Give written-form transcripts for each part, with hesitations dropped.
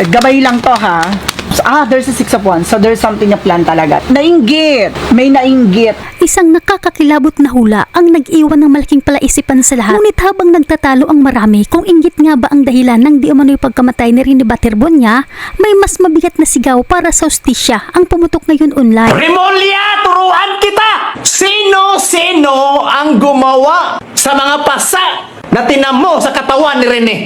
Gabay lang to ha. There's a 6 of Wands. So there's something na plan talaga. Nainggit. May nainggit. Isang nakakakilabot na hula ang nag-iwan ng malaking palaisipan sa lahat. Ngunit habang nagtatalo ang marami kung inggit nga ba ang dahilan ng di umano'y pagkamatay ni Rene Baterbonia, may mas mabigat na sigaw para sa hustisya ang pumutok ngayon online. Rimulya, turuan kita! Sino-sino ang gumawa sa mga pasa na tinamo sa katawan ni Rene?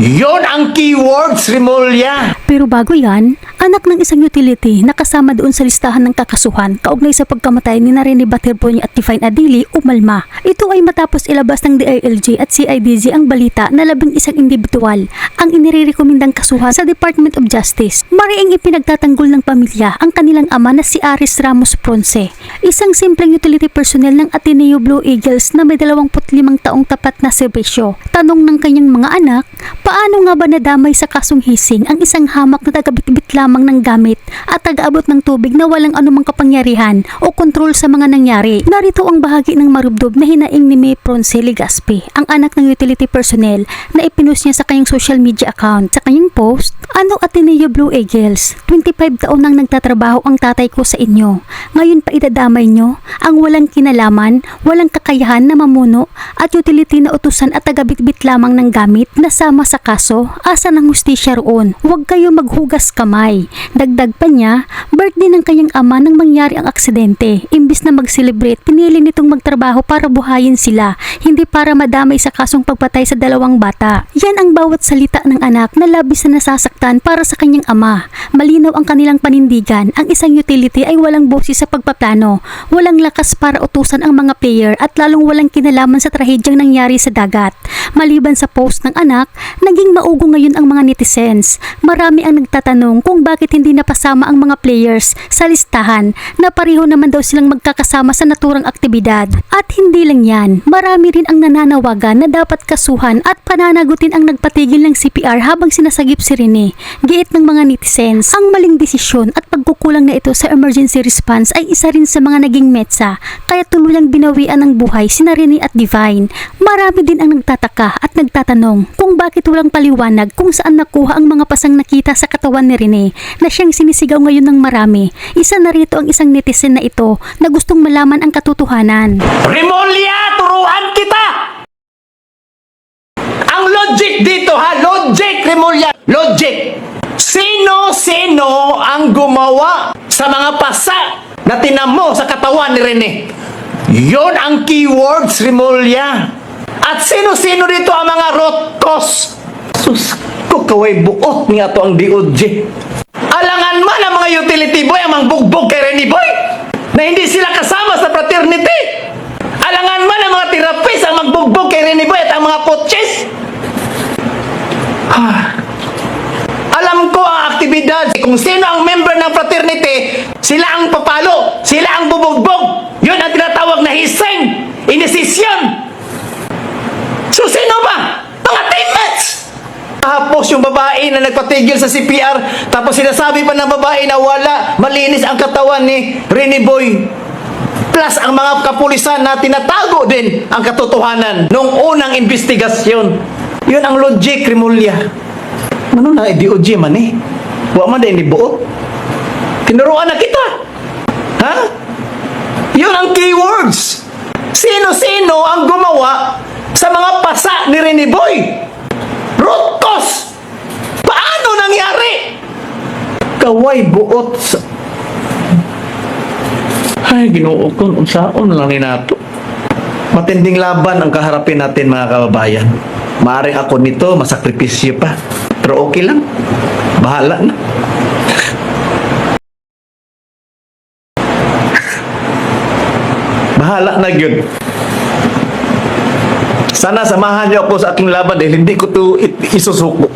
Yon ang keywords, Rimulya. Pero bago yan, anak ng isang utility na kasama doon sa listahan ng kakasuhan kaugnay sa pagkamatay ni Rene Baterbonia at Divine Adili umalma. Ito ay matapos ilabas ng DILG at CIDG ang balita na 11 individual ang inirekomendang kasuhan sa Department of Justice. Mariing ipinagtatanggol ng pamilya ang kanilang ama na si Aris Ramos Ponce, isang simpleng utility personnel ng Ateneo Blue Eagles na may 25 taong tapat na serbisyo. Tanong ng kanyang mga anak, paano nga ba nadamay sa kasong hising ang isang hamak na tagabitbit lamang ng gamit at tagaabot ng tubig na walang anumang kapangyarihan o kontrol sa mga nangyari? Narito ang bahagi ng marubdob na hinaing ni May Ponce Legaspi, ang anak ng utility personnel, na ipinost niya sa kanyang social media account. Sa kanyang post, ano Ateneo Blue Eagles, 25 taon nang nagtatrabaho ang tatay ko sa inyo. Ngayon pa idadamay nyo ang walang kinalaman, walang kakayahan na mamuno at utility na utusan at tagabitbit lamang ng gamit na sama sa kaso. Asa ng hustisya roon? Huwag kayo maghugas kamay. Dagdag pa niya, birthday ng kanyang ama nang mangyari ang aksidente. Imbis na mag-celebrate, pinili nitong magtrabaho para buhayin sila, hindi para madamay sa kasong pagpatay sa 2 bata. Yan ang bawat salita ng anak na labis na nasasaktan para sa kanyang ama. Malinaw ang kanilang panindigan. Ang isang utility ay walang boses sa pagpaplano, walang lakas para utusan ang mga player at lalong walang kinalaman sa trahedyang nangyari sa dagat. Maliban sa post ng anak, naging maugo ngayon ang mga netizens. Marami ang nagtatanong kung bakit hindi napasama ang mga players sa listahan na pareho naman daw silang magkakasama sa naturang aktibidad. At hindi lang yan, marami rin ang nananawagan na dapat kasuhan at pananagutin ang nagpatigil ng CPR habang sinasagip si Rene. Giit ng mga netizens, ang maling desisyon at pagkukulang na ito sa emergency response ay isa rin sa mga naging metsa, kaya tuluyang binawian ng buhay sina Rene at Divine. Marami din ang nagtataka at nagtatanong kung bakit walang paliwanag kung saan nakuha ang mga pasang nakita sa katawan ni Rene na siyang sinisigaw ngayon ng marami. Isa na rito ang isang netizen na ito na gustong malaman ang katotohanan. Rimulya, turuan kita! Ang logic dito ha, logic, Rimulya, logic. Sino-sino ang gumawa sa mga pasa na tinamo sa katawan ni Rene? Yon ang keywords, Rimulya. At sino-sino dito ang mga rotkos? Sus ko, kaway buot nga to ang DOJ. Alangan man ang mga utility boy ang mangbugbog kay Rene Boy na hindi sila kasama sa fraternity. Alangan man ang mga therapist ang magbugbog kay Rene Boy at ang mga coaches. Alam ko ang aktibidad. Kung sino ang member ng fraternity, sila ang papalo, sila ang bubugbog. Yun ang tinatawag na hising, inisisyon. So sino ba? Mga teammates! Tapos yung babae na nagpatigil sa CPR, tapos sinasabi pa ng babae na wala, malinis ang katawan ni Rene Boy. Plus ang mga kapulisan na tinatago din ang katotohanan nung unang investigasyon. Yun ang logic, Rimulya. Ano na, DOJ man eh. Huwag man din ibuot. Tinuruan na kita. Ha? Yun ang keywords. Sino-sino ang gumawa sa mga pasa ni Rene Boy? Root cause! Paano nangyari? Kaway buot sa... Ay, Ginoo ko, unsaon lang ni nato. Matinding laban ang kaharapin natin, mga kababayan. Maaring ako nito, masakripisyo pa. Pero okay lang. Bahala na. Bahala na yun. Sana samahan niyo ako sa aking laban dahil hindi ko to isusuko.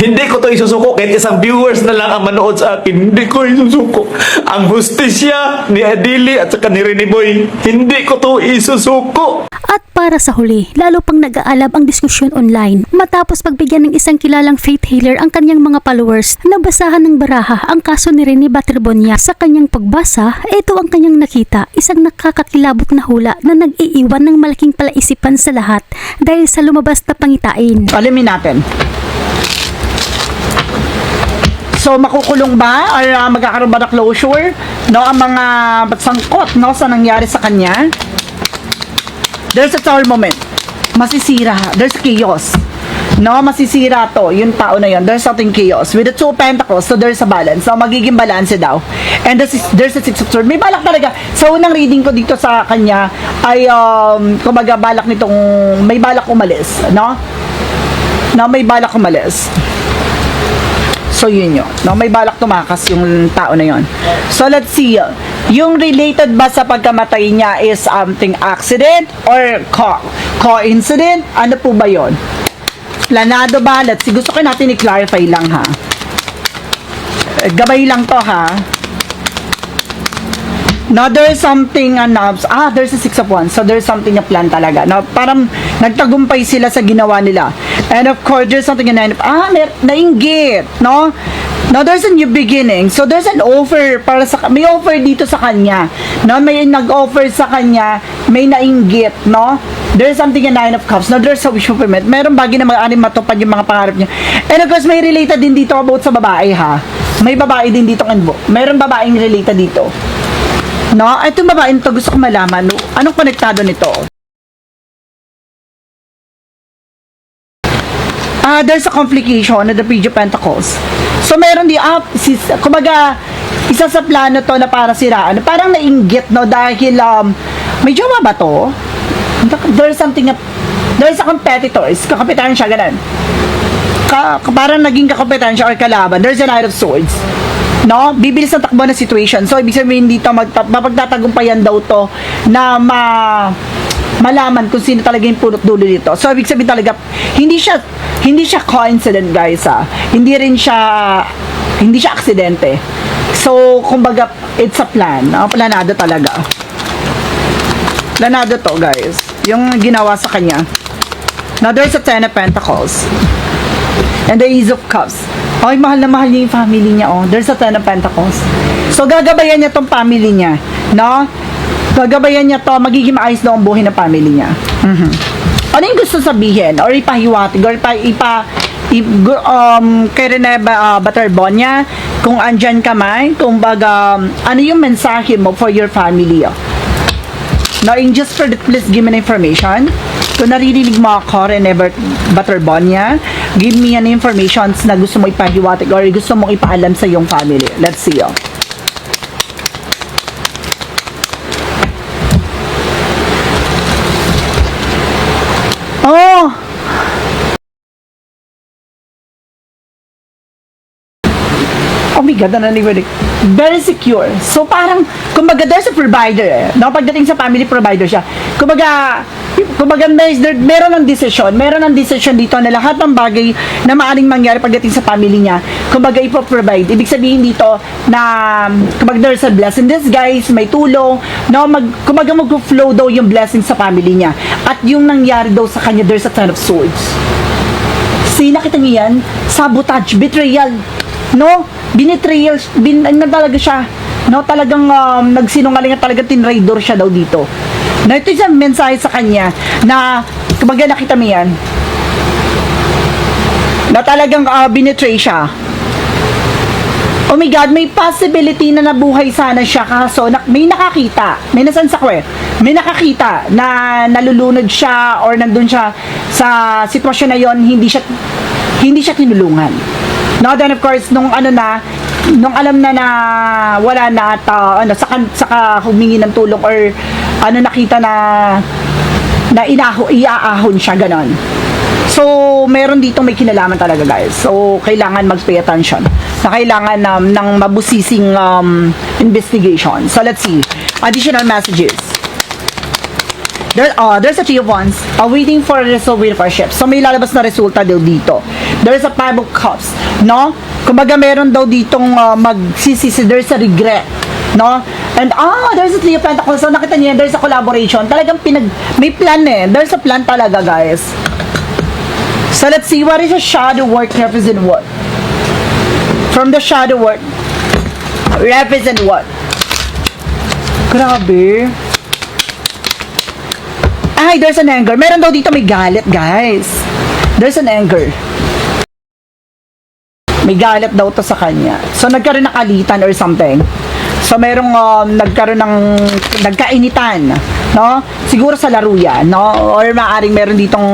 Hindi ko to isusuko kahit isang viewers na lang ang manood sa akin. Hindi ko isusuko. Ang hustisya ni Adili at saka ni Rene Boy, hindi ko to isusuko. At para sa huli, lalo pang nag-aalab ang diskusyon online matapos pagbigyan ng isang kilalang faith healer ang kanyang mga followers na basahan ng baraha ang kaso ni Rene Baterbonia. Sa kanyang pagbasa, ito ang kanyang nakita, isang nakakakilabot na hula na nag-iiwan ng malaking palaisipan sa lahat dahil sa lumabas na pangitain. Alamin natin. So, makukulong ba? Or magkakaroon ba na closure? No, ang mga sangkot, no, sa nangyari sa kanya. There's a tower moment. Masisira. There's chaos. No, masisira to. Yung tao na yun. There's something chaos. With the two of pentacles, so there's a balance. So, magiging balance daw. And there's a six of swords. May balak talaga. Sa unang reading ko dito sa kanya, ay, kumbaga, balak nitong, may balak umalis. No? No, may balak umalis. So, yun yun. No, may balak tumakas yung tao na yun. So, let's see. Yung related ba sa pagkamatay niya is something accident or coincident? Ano po ba yun? Planado ba? Let's see. Gusto ko natin i-clarify lang ha. Gabay lang to ha. No, there's something, there's a six of wands. So, there's something na plan talaga. No, parang nagtagumpay sila sa ginawa nila. And of course, there's something na nainggit, no? No, there's a new beginning. So, there's an offer para sa, may offer dito sa kanya. No, may nag-offer sa kanya, may nainggit, no? There's something in Nine of Cups. No, there's a wish fulfillment. Meron bagay na mag-anim matupad yung mga pangarap niya. And of course, may related din dito about sa babae, ha? May babae din dito, meron babaeng related dito. No, itong babaeng to, gusto ko malaman, no? Anong konektado nito? There's a complication of the Page of Pentacles. So, meron kumbaga, isa sa plano to na para siraan. Parang nainggit, no? Dahil, may jowa ba to? There's a competitors. Kakapitan siya, ganun. Parang naging kakapitan siya or kalaban. There's a Knight of Swords. No? Bibilis ang takbo na situation. So, ibig sabihin dito, mapagtatagumpayan daw to na malaman kung sino talaga yung punot dulo dito. So, ibig sabihin talaga, hindi siya coincident, guys, ha. Hindi siya aksidente. So, kumbaga, it's a plan. Planado talaga. Planado to, guys. Yung ginawa sa kanya. Now, there's a Ten of Pentacles. And the Ace of Cups. Ay, mahal na mahal niya yung family niya, oh. There's a Ten of Pentacles. So, gagabayan niya tong family niya. No? Gagabayan niya to, magiging maayos daw ang buhay ng family niya. Ano yung gusto sabihin? Or ipahiwatig? Or kay Rene Baterbonia, kung andyan ka man, kung baga, ano yung mensahe mo for your family? Now, in just for that, please give me an information. Kung naririnig mo ako, Rene Baterbonia, give me an information na gusto mo ipahiwatig or gusto mo ipaalam sa iyong family. Let's see, oh. Oh! Oh my God, very secure. So, parang, kumbaga, there's a provider, eh. No? Pagdating sa family, provider siya. Kumbaga, meron ng decision dito na lahat ng bagay na maaaring mangyari pagdating sa family niya, kumbaga, ipoprovide. Ibig sabihin dito na, kumbaga, there's a blessing. This, guys, may tulong, no? Kumbaga, mag-flow daw yung blessing sa family niya. At yung nangyari daw sa kanya, there's a Ten of Swords. See, nakita niyo yan? Sabotage, betrayal. No? Binitrayal, talaga siya. No? Talagang nagsinungaling at talagang tinraidor siya daw dito. Na ito yung mensahe sa kanya na, kumbaga nakita mo yan, na talagang binitray siya. Oh my God, may possibility na nabuhay sana siya kaso may nakakita, may nasansa ko, may nakakita na nalulunod siya or nandun siya sa sitwasyon na yon, hindi siya tinulungan. No, then of course, nung alam na wala na at saka humingi ng tulong or nakita na iaahon siya, ganon. So, meron dito may kinalaman talaga, guys. So, kailangan mag-pay attention. Na kailangan ng mabusising investigation. So, let's see. Additional messages. There's a Three of Wands waiting for a result with a ship. So, may lalabas na resulta daw dito. There's a Five of Cups, no? Kumbaga, meron daw ditong magsisisi. There's a regret, no? And, there's a Three of Pentacles. So, nakita niyo, there's a collaboration. Talagang may plan, eh. There's a plan talaga, guys. So, let's see. What is a shadow work represent what? From the shadow work, represent what? Grabe. Ay, there's an anger. Meron daw dito may galit, guys. There's an anger. May galit daw to sa kanya. So, nagkaroon ng alitan or something. So, merong nagkaroon ng nagkainitan, no? Siguro sa laro yan, no? Or maaaring meron ditong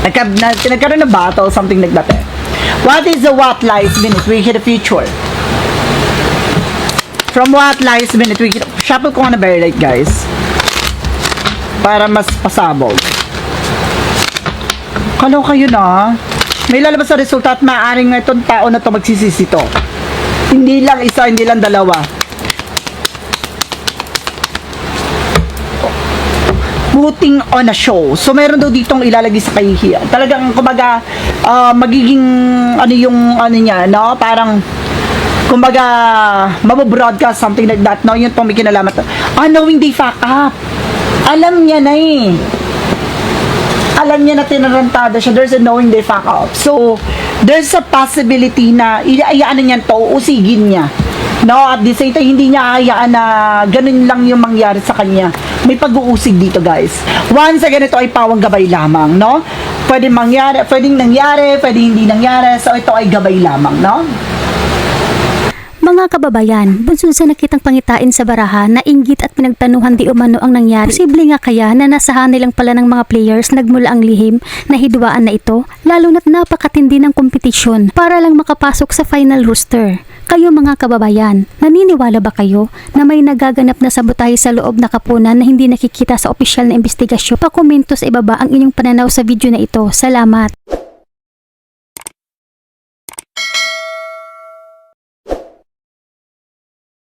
nagkaroon ng battle, something like that. What is the what lies beneath? We hit the future. From what lies beneath? We hit... Shuffle ko na very light, guys. Para mas pasabog. Kalo kayo na. May lalabas sa resulta at maaaring itong tao na to magsisisi to. Hindi lang isa, hindi lang dalawa. Putting on a show. So, meron daw ditong ilalagay sa kahihiyan. Talagang, kumbaga, magiging, ano yung, ano niya, no? Parang, kumbaga, mabobroadcast, something like that, no? Yun pong may kinalaman. Knowing they fuck up. Alam niya na eh. Alam niya na tinarantada siya. There's a knowing they fuck up. So, there's a possibility na iayaan niya to, usigin niya. No, at the same time, hindi niya hayaan na ganun lang yung mangyari sa kanya. May pag-uusig dito, guys. Once again, ito ay pawang gabay lamang, no? Pwedeng mangyari, pwedeng nangyari, pwedeng hindi nangyari. So, ito ay gabay lamang, no? Mga kababayan, bunsod sa nakitang pangitain sa baraha na inggit at pinagtanuhan di umano ang nangyari. Posible nga kaya na nasa hanay lang pala ng mga players nagmula ang lihim na hidwaan na ito, lalo na't napakatindi ng kompetisyon para lang makapasok sa final roster. Kayo mga kababayan, naniniwala ba kayo na may nagaganap na sabotahe sa loob na kapunan na hindi nakikita sa opisyal na investigasyon? Pakomento sa ibaba ang inyong pananaw sa video na ito. Salamat!